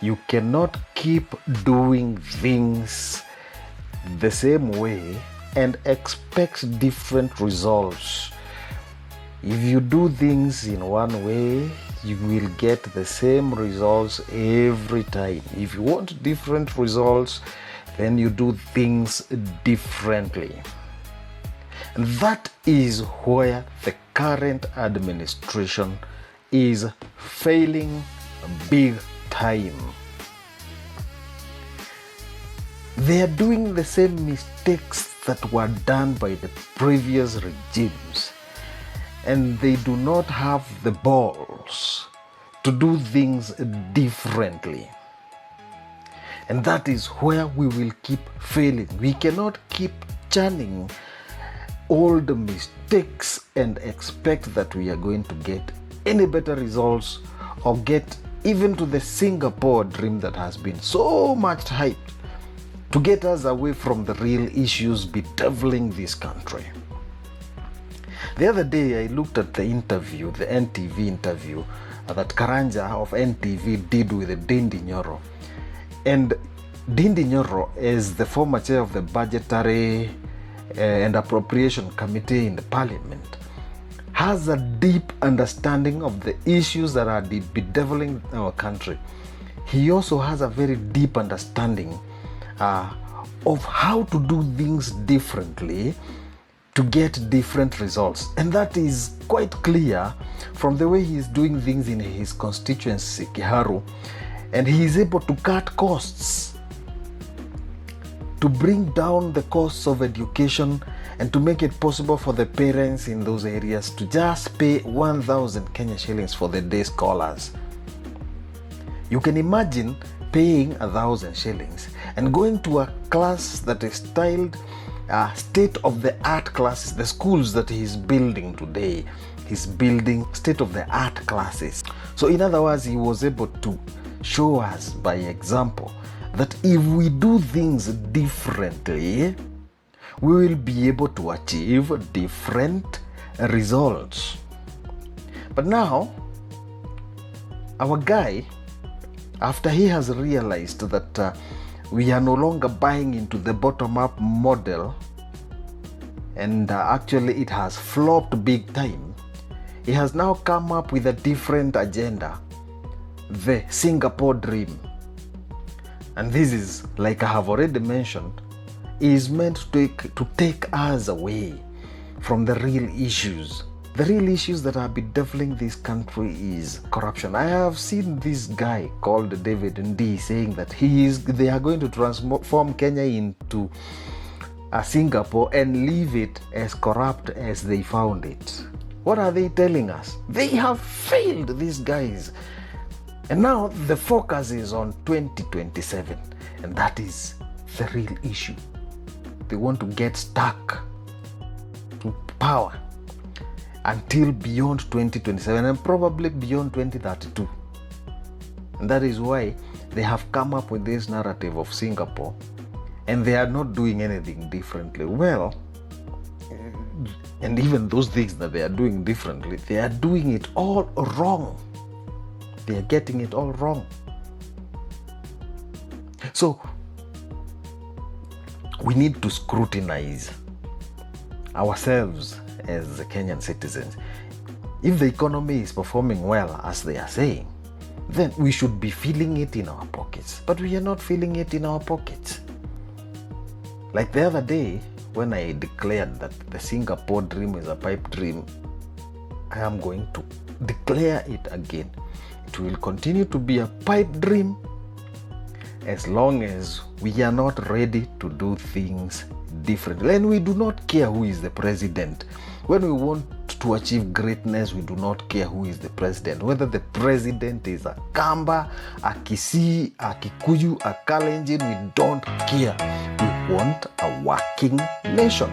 You cannot keep doing things the same way and expect different results. If you do things in one way, you will get the same results every time. If you want different results, then you do things differently. And that is where the current administration is failing big time. They are doing the same mistakes that were done by the previous regimes, and they do not have the balls to do things differently. And that is where we will keep failing. We cannot keep churning old mistakes and expect that we are going to get any better results or get even to the Singapore dream that has been so much hyped to get us away from the real issues bedeviling this country. The other day I looked at the interview, the NTV interview that Karanja of NTV did with Dindi Nyoro. And Dindi Nyoro is the former chair of the Budgetary and Appropriation Committee in the Parliament, has a deep understanding of the issues that are bedeviling our country. He also has a very deep understanding of how to do things differently to get different results. And that is quite clear from the way he is doing things in his constituency, Kiharu. And he is able to cut costs, to bring down the costs of education, and to make it possible for the parents in those areas to just pay 1,000 Kenya shillings for the day scholars. You can imagine paying 1,000 shillings and going to a class that is styled state-of-the-art classes, the schools that he's building today. He's building state-of-the-art classes. So in other words, he was able to show us by example that if we do things differently, we will be able to achieve different results. But now, our guy, after he has realized that we are no longer buying into the bottom-up model, and actually it has flopped big time, he has now come up with a different agenda, the Singapore dream. And this is, like I have already mentioned, is meant to take us away from the real issues. The real issues that are bedeviling this country is corruption. I have seen this guy called David Ndii saying that they are going to transform Kenya into a Singapore and leave it as corrupt as they found it. What are they telling us? They have failed, these guys. And now the focus is on 2027, and that is the real issue. They want to get stuck to power until beyond 2027 and probably beyond 2032. And that is why they have come up with this narrative of Singapore, and they are not doing anything differently. Well, and even those things that they are doing differently, they are doing it all wrong. They are getting it all wrong. So we need to scrutinize ourselves as the Kenyan citizens. If the economy is performing well, as they are saying, then we should be feeling it in our pockets. But we are not feeling it in our pockets. Like the other day, when I declared that the Singapore dream is a pipe dream, I am going to declare it again. It will continue to be a pipe dream as long as we are not ready to do things differently. And we do not care who is the president. When we want to achieve greatness, we do not care who is the president. Whether the president is a Kamba, a Kisii, a Kikuyu, a Kalenjin, we don't care. We want a working nation.